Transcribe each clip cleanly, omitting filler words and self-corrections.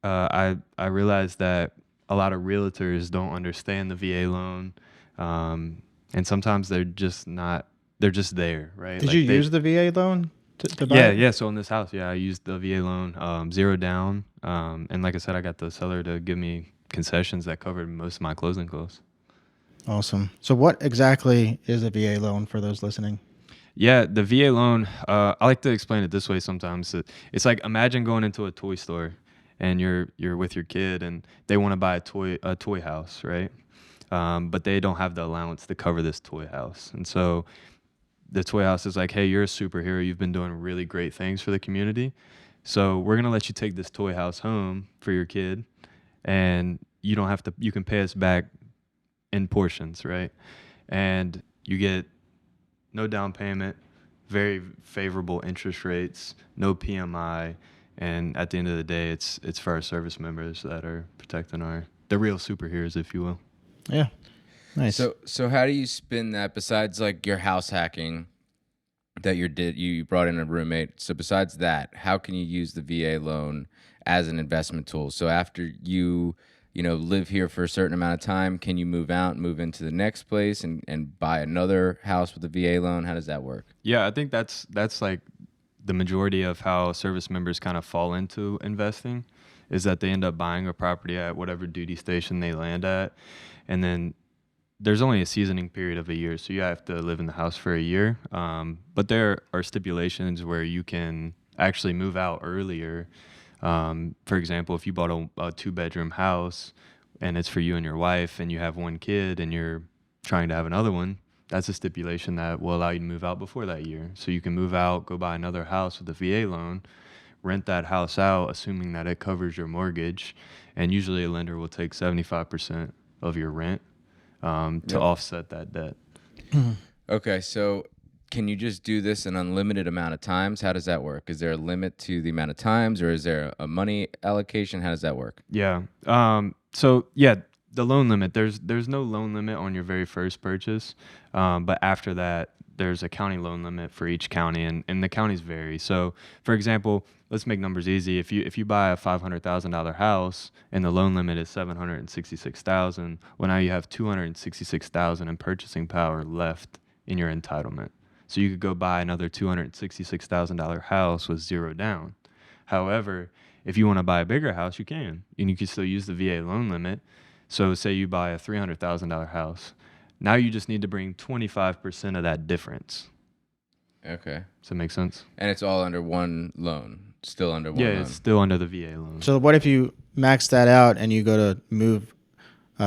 I realized that a lot of realtors don't understand the VA loan, and sometimes they're just not. They're just there, right? Did you Like they, use the VA loan to buy yeah, it? yeah. So in this house, yeah, I used the VA loan, zero down, and like I said, I got the seller to give me concessions that covered most of my closing costs. Awesome. So what exactly is a VA loan for those listening? Yeah, the VA loan. I like to explain it this way sometimes. It's like imagine going into a toy store, and you're with your kid, and they want to buy a toy house, right? But they don't have the allowance to cover this toy house, and so the toy house is like, hey, you're a superhero. You've been doing really great things for the community, so we're gonna let you take this toy house home for your kid, and you don't have to. You can pay us back in portions, right? And you get no down payment, very favorable interest rates, no PMI, and at the end of the day, it's for our service members that are protecting our the real superheroes, if you will. Yeah. Nice. So how do you spin that besides like your house hacking that you brought in a roommate? So besides that, how can you use the VA loan as an investment tool? So after you live here for a certain amount of time, can you move out and move into the next place and buy another house with a VA loan? How does that work? Yeah, I think that's like the majority of how service members kind of fall into investing is that they end up buying a property at whatever duty station they land at, and then there's only a seasoning period of a year, so you have to live in the house for a year. But there are stipulations where you can actually move out earlier. For example, if you bought a two-bedroom house and it's for you and your wife, and you have one kid and you're trying to have another one, that's a stipulation that will allow you to move out before that year. So you can move out, go buy another house with a VA loan, rent that house out, assuming that it covers your mortgage, and usually a lender will take 75% of your rent to Yep. offset that debt. Okay, so can you just do this an unlimited amount of times? How does that work? Is there a limit to the amount of times, or is there a money allocation? How does that work? Yeah. So yeah, the loan limit. There's no loan limit on your very first purchase, but after that, there's a county loan limit for each county, and the counties vary. So, for example, let's make numbers easy. If you buy a $500,000 house and the loan limit is 766,000, well now you have 266,000 in purchasing power left in your entitlement. So you could go buy another $266,000 house with zero down. However, if you want to buy a bigger house, you can, and you can still use the VA loan limit. So, say you buy a $300,000 house, now you just need to bring 25% of that difference. Okay. Does that make sense? And it's all under one loan, still under Yeah, one it's loan. still under the VA loan. So what if you max that out and you go to move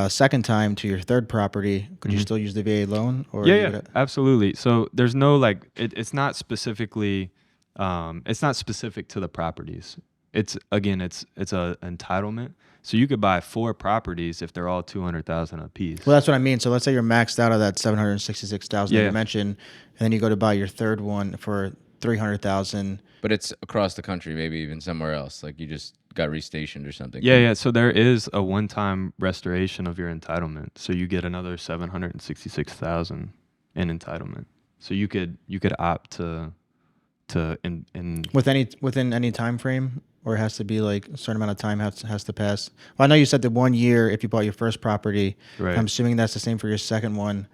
second time to your third property? Could you still use the VA loan, or Yeah, you yeah, would? absolutely. So there's no like it's not specifically it's not specific to the properties. It's again it's a entitlement. So you could buy four properties if they're all 200,000 a piece. Well, that's what I mean. So let's say you're maxed out of that 766,000 that you Yeah. mentioned, and then you go to buy your third one for 300,000. But it's across the country, maybe even somewhere else. Like you just got restationed or something. Yeah, yeah. So there is a one-time restoration of your entitlement. So you get another 766,000 in entitlement. So you could opt to in Within any time frame, or it has to be like a certain amount of time has to pass. Well, I know you said the 1 year if you bought your first property. right. I'm assuming that's the same for your second one.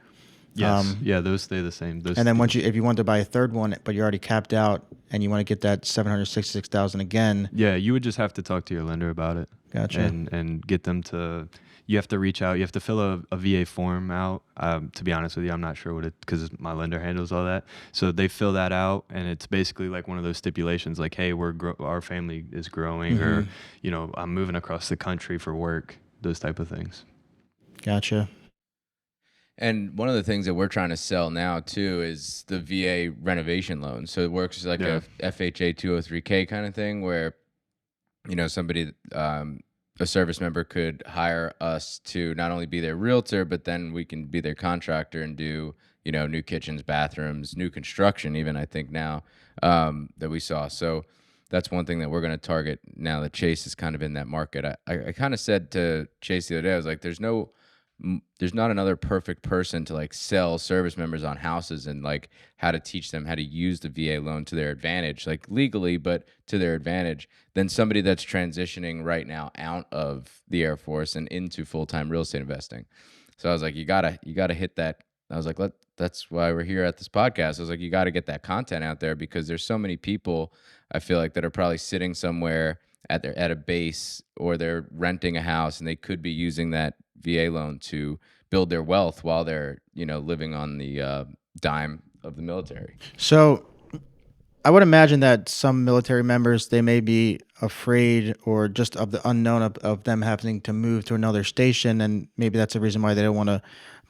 Yes. Yeah, those stay the same. Those And then if you want to buy a third one, but you're already capped out, and you want to get that 766,000 again. Yeah, you would just have to talk to your lender about it. Gotcha. And get them to. You have to reach out. You have to fill a VA form out. To be honest with you, I'm not sure what it because my lender handles all that. So they fill that out, and it's basically like one of those stipulations, like, hey, our family is growing, or I'm moving across the country for work. Those type of things. Gotcha. And one of the things that we're trying to sell now too is the VA renovation loan. So it works like Yeah. a FHA 203K kind of thing where, somebody, a service member could hire us to not only be their realtor, but then we can be their contractor and do, new kitchens, bathrooms, new construction, even I think now that we saw. So that's one thing that we're going to target now that Chase is kind of in that market. I kind of said to Chase the other day, I was like, there's no there's not another perfect person to like sell service members on houses and like how to teach them how to use the VA loan to their advantage, like legally, but to their advantage, than somebody that's transitioning right now out of the Air Force and into full-time real estate investing. So I was like, you gotta hit that. I was like, that's why we're here at this podcast. I was like, you got to get that content out there because there's so many people I feel like that are probably sitting somewhere at a base, or they're renting a house and they could be using that VA loan to build their wealth while they're, living on the dime of the military. So I would imagine that some military members, they may be afraid or just of the unknown of them having to move to another station, and maybe that's the reason why they don't want to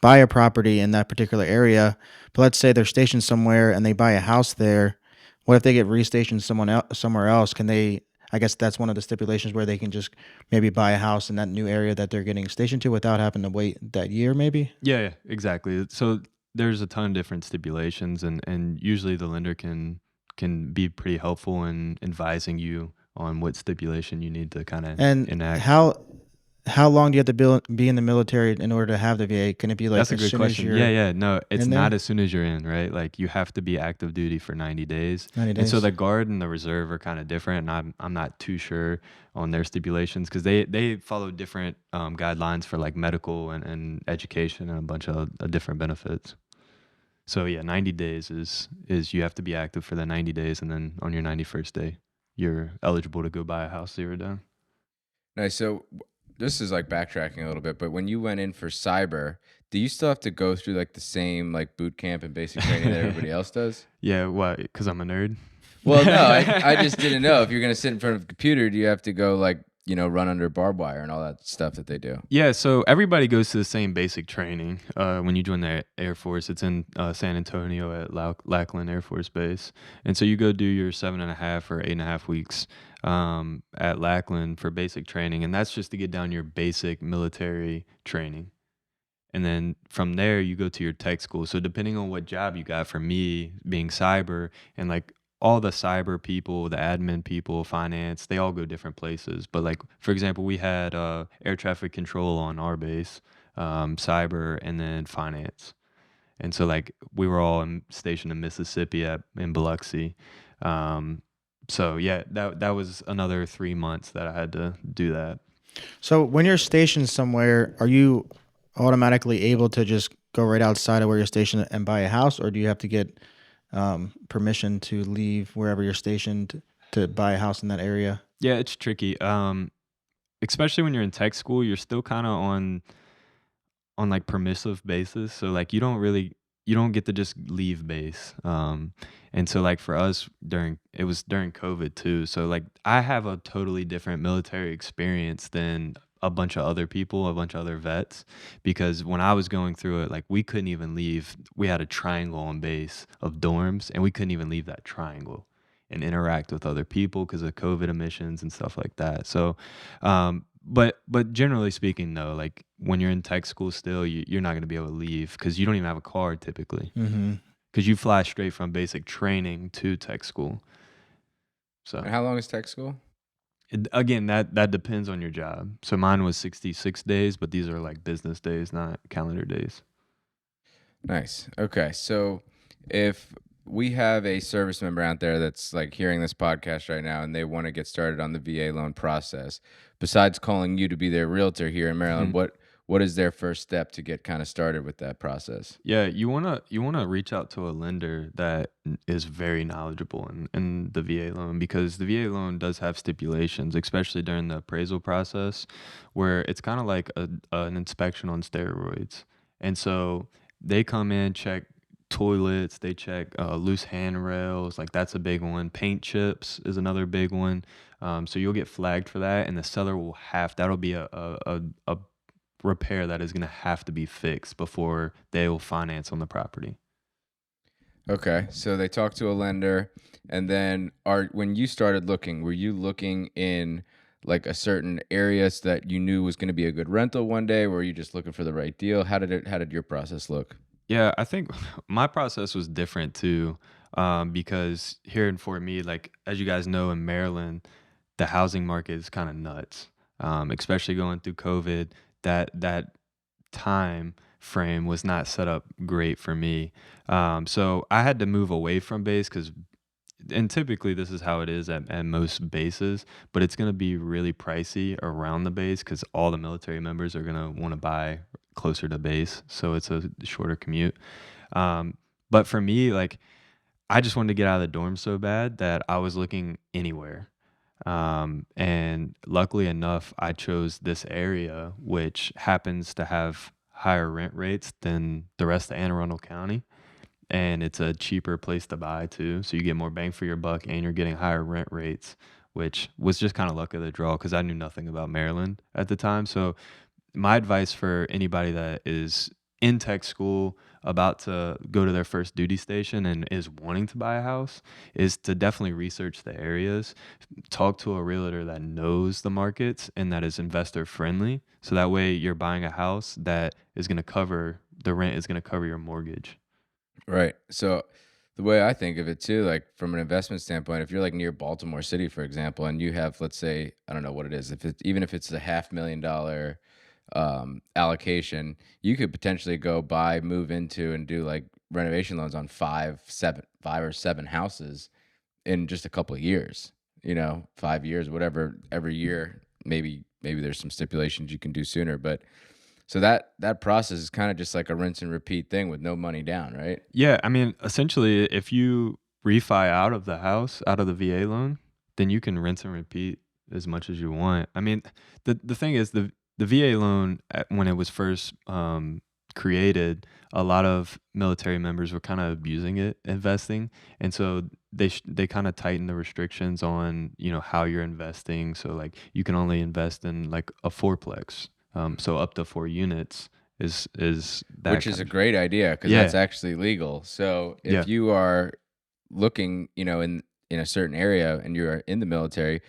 buy a property in that particular area. But let's say they're stationed somewhere and they buy a house there. What if they get restationed somewhere else? Can they? I guess that's one of the stipulations where they can just maybe buy a house in that new area that they're getting stationed to without having to wait that year, maybe. Yeah, exactly. So there's a ton of different stipulations, and usually the lender can be pretty helpful in advising you on what stipulation you need to kind of And enact. how long do you have to be in the military in order to have the VA? Can it be like That's a as good soon as question. Yeah, you're yeah. No, it's in not there? as soon as you're in, right? Like you have to be active duty for 90 days. 90 And so days. the guard and the reserve are kind of different. And I'm not too sure on their stipulations because they follow different guidelines for like medical and education and a bunch of different benefits. So yeah, 90 days is you have to be active for the 90 days, and then on your 91st day, you're eligible to go buy a house 0 down. Nice. So this is like backtracking a little bit, but when you went in for cyber, do you still have to go through like the same like boot camp and basic training that everybody else does? Yeah, why? Because I'm a nerd. Well, no, I just didn't know if you're gonna sit in front of a computer, do you have to go like, run under barbed wire and all that stuff that they do? Yeah, so everybody goes to the same basic training. When you join the Air Force, it's in San Antonio at Lackland Air Force Base, and so you go do your 7.5 or 8.5 weeks at Lackland for basic training, and that's just to get down your basic military training. And then from there, you go to your tech school. So depending on what job you got, for me being cyber, and like all the cyber people, the admin people, finance, they all go different places. But like for example, we had air traffic control on our base, cyber, and then finance. And so like we were all stationed in Mississippi in Biloxi. Um, so yeah, that was another 3 months that I had to do that. So when you're stationed somewhere, are you automatically able to just go right outside of where you're stationed and buy a house, or do you have to get permission to leave wherever you're stationed to buy a house in that area? Yeah, it's tricky. Especially when you're in tech school, you're still kind of on like permissive basis. So like you don't get to just leave base. And so like for us it was during COVID too. So like I have a totally different military experience than a bunch of other people, a bunch of other vets, because when I was going through it, like we couldn't even leave. We had a triangle on base of dorms, and we couldn't even leave that triangle and interact with other people because of COVID emissions and stuff like that. So, but generally speaking, though, like when you're in tech school, still you're not going to be able to leave because you don't even have a car typically Mm-hmm. because you fly straight from basic training to tech school. So And how long is tech school? again, that depends on your job. So mine was 66 days, but these are like business days, not calendar days. Nice. Okay. So if we have a service member out there that's like hearing this podcast right now and they want to get started on the VA loan process, besides calling you to be their realtor here in Maryland, what is their first step to get kind of started with that process? Yeah, you wanna reach out to a lender that is very knowledgeable in the VA loan, because the VA loan does have stipulations, especially during the appraisal process, where it's kind of like an inspection on steroids. And so they come in, check toilets, they check loose handrails, like that's a big one. Paint chips is another big one. So you'll get flagged for that, and the seller that'll be a repair that is going to have to be fixed before they will finance on the property. Okay. So they talk to a lender, and then when you started looking, were you looking in like a certain area so that you knew was going to be a good rental one day? Or were you just looking for the right deal? How did your process look? Yeah, I think my process was different too, because here in Fort Meade, like as you guys know, in Maryland, the housing market is kind of nuts, especially going through COVID. That time frame was not set up great for me. So I had to move away from base because, and typically this is how it is at most bases, but it's going to be really pricey around the base because all the military members are going to want to buy closer to base. So it's a shorter commute. Um, but for me, like, I just wanted to get out of the dorm so bad that I was looking anywhere. And luckily enough, I chose this area, which happens to have higher rent rates than the rest of Anne Arundel County. And it's a cheaper place to buy too. So you get more bang for your buck and you're getting higher rent rates, which was just kind of luck of the draw because I knew nothing about Maryland at the time. So my advice for anybody that is in tech school about to go to their first duty station and is wanting to buy a house is to definitely research the areas, talk to a realtor that knows the markets and that is investor friendly, so that way you're buying a house that is going to cover the rent, is going to cover your mortgage. Right. So the way I think of it too, like from an investment standpoint, if you're like near Baltimore City, for example, and you have, let's say, I don't know what it is, if it's even if it's a $500,000 allocation, you could potentially go buy, move into, and do like renovation loans on five or seven houses in just a couple of years. 5 years, whatever, every year. Maybe there's some stipulations you can do sooner, but so that process is kind of just like a rinse and repeat thing with no money down, right? Yeah, I mean, essentially, if you refi out of the house, out of the VA loan, then you can rinse and repeat as much as you want. I mean, the thing is, the VA loan when it was first created, a lot of military members were kind of abusing it, investing, and so they kind of tightened the restrictions on how you're investing. So like you can only invest in like a fourplex, so up to 4 units is that Which is kind a of great idea because yeah. that's actually legal. So Yeah. if you are looking, in a certain area and you're in the military,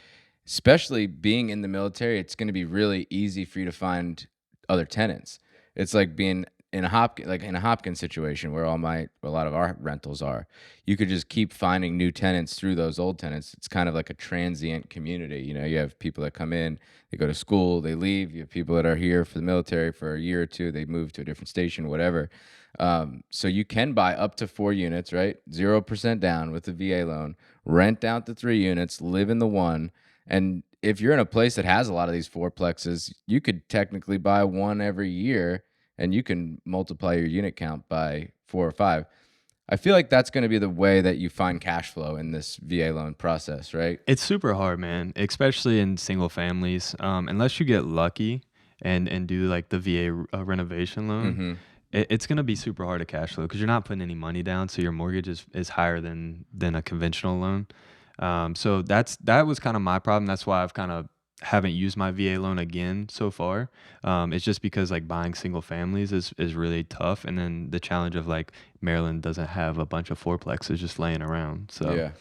especially being in the military, it's going to be really easy for you to find other tenants. It's like being in a Hopkins situation where a lot of our rentals are. You could just keep finding new tenants through those old tenants. It's kind of like a transient community. You have people that come in, they go to school, they leave. You have people that are here for the military for a year or two, they move to a different station, whatever. So you can buy up to 4 units, right? 0% down with the VA loan, rent out the 3 units, live in the one. And if you're in a place that has a lot of these fourplexes, you could technically buy one every year and you can multiply your unit count by 4 or 5. I feel like that's going to be the way that you find cash flow in this VA loan process, right? It's super hard, man, especially in single families. Unless you get lucky and do like the VA renovation loan, Mm-hmm. it's gonna be super hard to cash flow because you're not putting any money down, so your mortgage is higher than a conventional loan. So that was kind of my problem. That's why I've kind of haven't used my VA loan again so far. It's just because like buying single families is really tough, and then the challenge of like Maryland doesn't have a bunch of fourplexes just laying around. So Yeah.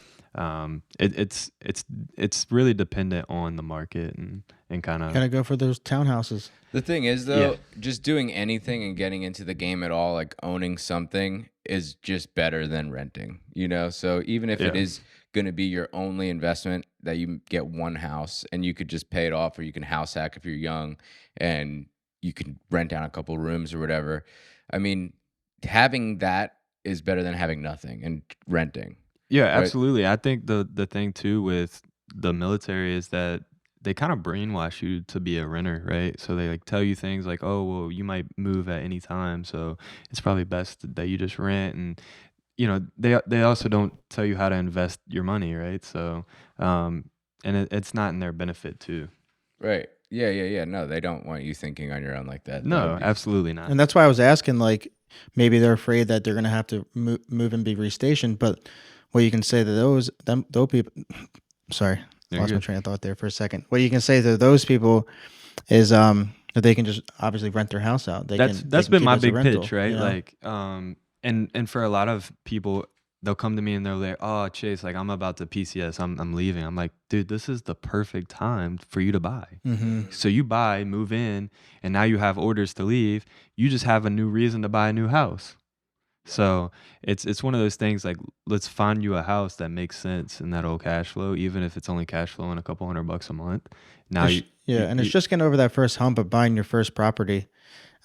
it's really dependent on the market and kind of Gotta go for those townhouses. The thing is, yeah. though, just doing anything and getting into the game at all, like owning something, is just better than renting, So even if it Yeah. is going to be your only investment, that you get one house and you could just pay it off, or you can house hack if you're young and you can rent down a couple rooms or whatever. I mean, having that is better than having nothing and renting, Yeah, right? absolutely. I think the thing too with the military is that they kind of brainwash you to be a renter, right? So they like tell you things like, "Oh, well, you might move at any time, so it's probably best that you just rent." And they also don't tell you how to invest your money, right? So, and it's not in their benefit too. Right. Yeah, yeah, yeah. No, they don't want you thinking on your own like that. That would No, be absolutely not. And that's why I was asking, like, maybe they're afraid that they're gonna have to move and be restationed. But what you can say to those people, sorry, You're lost my good. train of thought there for a second. What you can say to those people is that they can just obviously rent their house out. They That's can been keep it my as a big rental. pitch, right? Like, and for a lot of people, they'll come to me and they're like, "Oh, Chase, like I'm about to PCS, I'm leaving." I'm like, "Dude, this is the perfect time for you to buy." Mm-hmm. So you buy, move in, and now you have orders to leave. You just have a new reason to buy a new house. So it's one of those things like let's find you a house that makes sense and that'll cash flow, even if it's only cash flowing a couple $100 a month. Now And it's just getting over that first hump of buying your first property.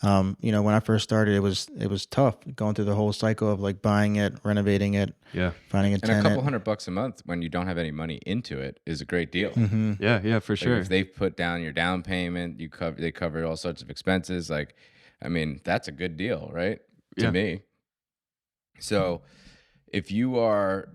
When I first started, it was tough going through the whole cycle of like buying it, renovating it, yeah. finding a And a couple tenant. $100 a month when you don't have any money into it is a great deal. Hmm. Yeah, for Like sure. if they put down your down payment, they cover all sorts of expenses. Like, I mean, that's a good deal, right? To Yeah. me. So if you are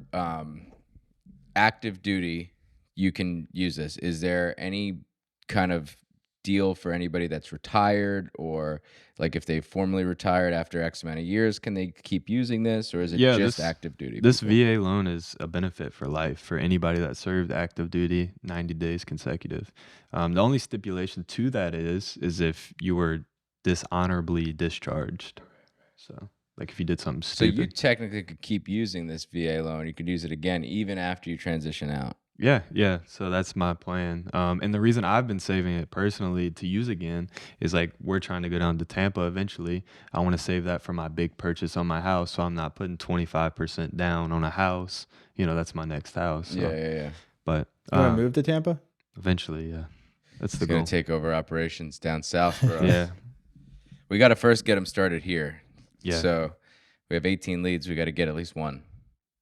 active duty, you can use this. Is there any kind of deal for anybody that's retired, or like if they formally retired after X amount of years, can they keep using this, or is it Yeah, just active duty this people? VA loan is a benefit for life for anybody that served active duty 90 days consecutive. The only stipulation to that is if you were dishonorably discharged. So, like if you did something So you stupid. technically could keep using this VA loan. You could use it again even after you transition out. Yeah. So that's my plan. And the reason I've been saving it personally to use again is like we're trying to go down to Tampa eventually. I want to save that for my big purchase on my house, so I'm not putting 25% down on a house. That's my next house. So, Yeah. but You want to move to Tampa? eventually, yeah, that's It's the going goal. to take over operations down south for us. Yeah, We got to first get them started here. yeah, So we have 18 leads. We got to get at least one.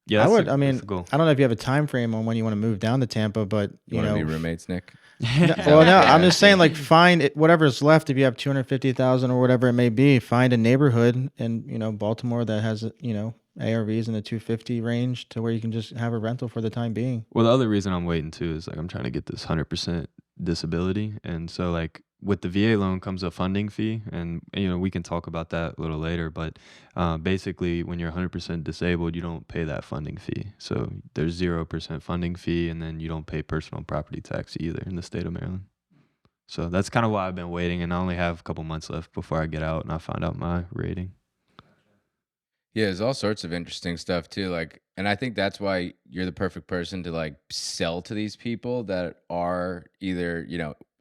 yeah. I would. That's the goal. I don't know if you have a time frame on when you want to move down to Tampa, but You want to be roommates, Nick? No, I'm just saying, like, find it, whatever's left. If you have 250,000 or whatever it may be, find a neighborhood in Baltimore that has ARVs in the 250 range to where you can just have a rental for the time being. Well, the other reason I'm waiting too is like I'm trying to get this 100% disability, and so like with the VA loan comes a funding fee, and we can talk about that a little later. But basically, when you're 100% disabled, you don't pay that funding fee. So there's 0% funding fee, and then you don't pay personal property tax either in the state of Maryland. So that's kind of why I've been waiting, and I only have a couple months left before I get out and I find out my rating. Yeah, there's all sorts of interesting stuff too. Like, and I think that's why you're the perfect person to like sell to these people that are either,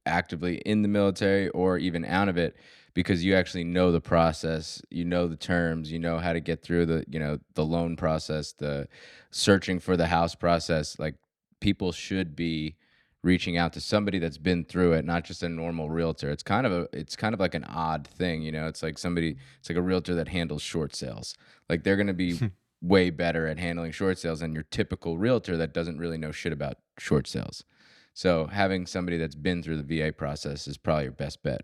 actively in the military or even out of it, because you actually know the process, you know the terms, you know how to get through the loan process, the searching for the house process. Like, people should be reaching out to somebody that's been through it, not just a normal realtor. It's kind of like an odd thing, it's like it's like a realtor that handles short sales. Like, they're going to be way better at handling short sales than your typical realtor that doesn't really know shit about short sales. So having somebody that's been through the VA process is probably your best bet.